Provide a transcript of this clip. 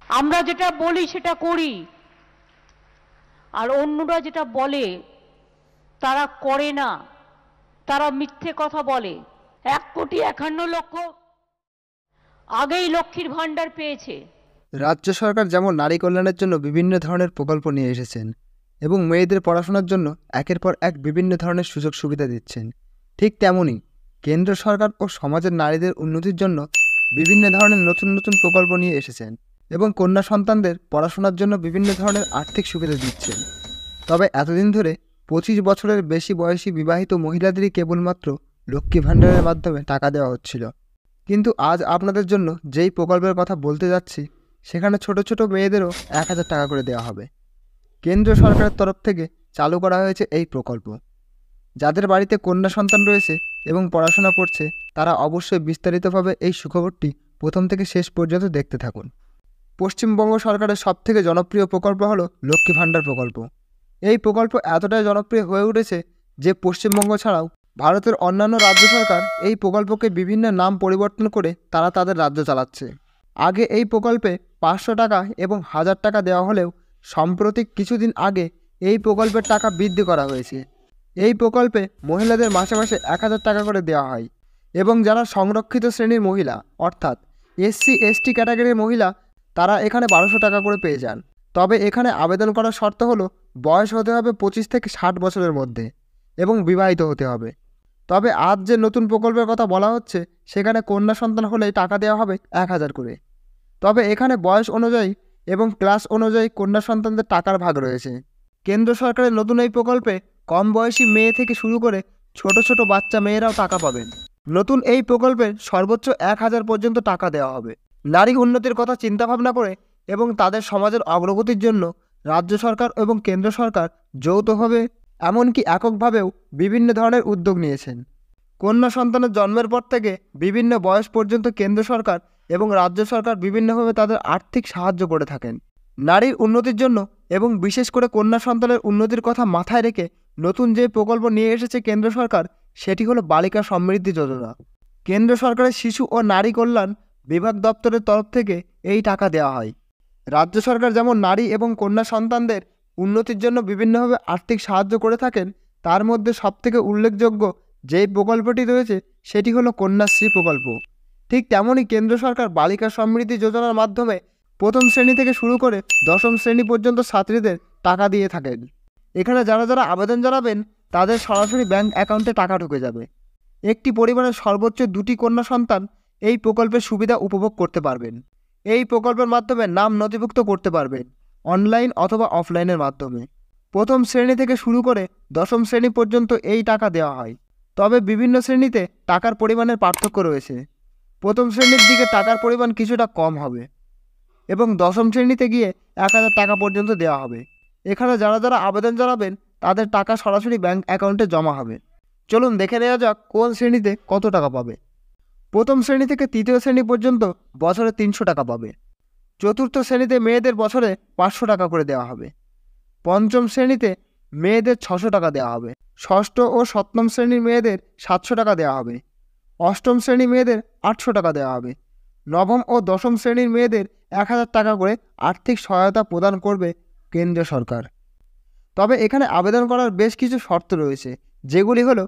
আমরা যেটা বলি সেটা করি, আর অন্যরা যেটা বলে তারা করে না, তারা মিথ্যে কথা বলে। 1,51,00,000 আগেই লক্ষ্মীর ভাণ্ডার পেয়েছে। রাজ্য সরকার যেমন নারী কল্যাণের জন্য বিভিন্ন ধরনের প্রকল্প নিয়ে এসেছেন এবং মেয়েদের পড়াশোনার জন্য একের পর এক বিভিন্ন ধরনের সুযোগ সুবিধা দিচ্ছেন, ঠিক তেমনই কেন্দ্র সরকার ও সমাজের নারীদের উন্নতির জন্য বিভিন্ন ধরনের নতুন নতুন প্রকল্প নিয়ে এসেছেন এবং কন্যা সন্তানদের পড়াশোনার জন্য বিভিন্ন ধরনের আর্থিক সুবিধা দিচ্ছেন। তবে এতদিন ধরে 25 বছরের বেশি বয়সী বিবাহিত মহিলাদেরই কেবলমাত্র লক্ষ্মী ভাণ্ডারের মাধ্যমে টাকা দেওয়া হচ্ছিল। কিন্তু আজ আপনাদের জন্য যেই প্রকল্পের কথা বলতে যাচ্ছি সেখানে ছোট ছোট মেয়েদেরও 1,000 টাকা করে দেওয়া হবে। কেন্দ্র সরকারের তরফ থেকে চালু করা হয়েছে এই প্রকল্প। যাদের বাড়িতে কন্যা সন্তান রয়েছে এবং পড়াশোনা করছে তারা অবশ্যই বিস্তারিতভাবে এই সুখবরটি প্রথম থেকে শেষ পর্যন্ত দেখতে থাকুন। পশ্চিমবঙ্গ সরকারের সবথেকে জনপ্রিয় প্রকল্প হলো লক্ষ্মী ভাণ্ডার প্রকল্প। এই প্রকল্প এতটাই জনপ্রিয় হয়ে উঠেছে যে পশ্চিমবঙ্গ ছাড়াও ভারতের অন্যান্য রাজ্য সরকার এই প্রকল্পকে বিভিন্ন নাম পরিবর্তন করে তারা তাদের রাজ্য চালাচ্ছে। আগে এই প্রকল্পে 500 টাকা এবং 1000 টাকা দেওয়া হলেও সাম্প্রতিক কিছুদিন আগে এই প্রকল্পের টাকা বৃদ্ধি করা হয়েছে। এই প্রকল্পে মহিলাদের মাসে মাসে 1,000 টাকা করে দেওয়া হয় এবং যারা সংরক্ষিত শ্রেণীর মহিলা অর্থাৎ SC/ST ক্যাটাগরির মহিলা তারা এখানে 1200 টাকা করে পেয়ে যান। তবে এখানে আবেদন করার শর্ত হলো বয়স হতে হবে 25 থেকে 60 বছরের মধ্যে এবং বিবাহিত হতে হবে। তবে আজ যে নতুন প্রকল্পের কথা বলা হচ্ছে সেখানে কন্যা সন্তান হলেই টাকা দেওয়া হবে 1,000 করে। তবে এখানে বয়স অনুযায়ী এবং ক্লাস অনুযায়ী কন্যা সন্তানদের টাকার ভাগ রয়েছে। কেন্দ্র সরকারের নতুন এই প্রকল্পে কম বয়সী মেয়ে থেকে শুরু করে ছোট ছোট বাচ্চা মেয়েরাও টাকা পাবেন। নতুন এই প্রকল্পের সর্বোচ্চ 1,000 পর্যন্ত টাকা দেওয়া হবে। নারী উন্নতির কথা চিন্তাভাবনা করে এবং তাদের সমাজের অগ্রগতির জন্য রাজ্য সরকার এবং কেন্দ্র সরকার যৌথভাবে এমনকি এককভাবেও বিভিন্ন ধরনের উদ্যোগ নিয়েছেন। কন্যা সন্তানের জন্মের পর থেকে বিভিন্ন বয়স পর্যন্ত কেন্দ্র সরকার এবং রাজ্য সরকার বিভিন্নভাবে তাদের আর্থিক সাহায্য করে থাকেন। নারীর উন্নতির জন্য এবং বিশেষ করে কন্যা সন্তানের উন্নতির কথা মাথায় রেখে নতুন যে প্রকল্প নিয়ে এসেছে কেন্দ্র সরকার সেটি হলো বালিকা সমৃদ্ধি যোজনা। কেন্দ্র সরকারের শিশু ও নারী কল্যাণ বিভাগ দপ্তরের তরফ থেকে এই টাকা দেওয়া হয়। রাজ্য সরকার যেমন নারী এবং কন্যা সন্তানদের উন্নতির জন্য বিভিন্নভাবে আর্থিক সাহায্য করে থাকেন, তার মধ্যে সবথেকে উল্লেখযোগ্য যেই প্রকল্পটি রয়েছে সেটি হলো কন্যাশ্রী প্রকল্প। ঠিক তেমনই কেন্দ্র সরকার বালিকা সমৃদ্ধি যোজনার মাধ্যমে প্রথম শ্রেণী থেকে শুরু করে দশম শ্রেণী পর্যন্ত ছাত্রীদের টাকা দিয়ে থাকেন। এখানে যারা যারা আবেদন জানাবেন তাদের সরাসরি ব্যাংক অ্যাকাউন্টে টাকা ঢুকে যাবে। একটি পরিবারের সর্বোচ্চ 2টি কন্যা সন্তান এই প্রকল্পের সুবিধা উপভোগ করতে পারবেন। এই প্রকল্পের মাধ্যমে নাম নথিভুক্ত করতে পারবেন অনলাইন অথবা অফলাইনের মাধ্যমে। প্রথম শ্রেণী থেকে শুরু করে দশম শ্রেণী পর্যন্ত এই টাকা দেওয়া হয়। তবে বিভিন্ন শ্রেণীতে টাকার পরিমাণের পার্থক্য রয়েছে। প্রথম শ্রেণীর দিকে টাকার পরিমাণ কিছুটা কম হবে এবং দশম শ্রেণীতে গিয়ে 1,000 টাকা পর্যন্ত দেওয়া হবে। এখানে যারা যারা আবেদন জানাবেন তাদের টাকা সরাসরি ব্যাংক অ্যাকাউন্টে জমা হবে। চলুন দেখে নেওয়া যাক কোন শ্রেণীতে কত টাকা পাবে। প্রথম শ্রেণী থেকে তৃতীয় শ্রেণী পর্যন্ত বছরে 300 টাকা পাবে। চতুর্থ শ্রেণীতে মেয়েদের বছরে 500 টাকা করে দেওয়া হবে। পঞ্চম শ্রেণীতে মেয়েদের 600 টাকা দেওয়া হবে। ষষ্ঠ ও সপ্তম শ্রেণীর মেয়েদের 700 টাকা দেওয়া হবে। অষ্টম শ্রেণী মেয়েদের 800 টাকা দেওয়া হবে। নবম ও দশম শ্রেণীর মেয়েদের 1,000 টাকা করে আর্থিক সহায়তা প্রদান করবে কেন্দ্র সরকার। তবে এখানে আবেদন করার বেশ কিছু শর্ত রয়েছে, যেগুলি হলো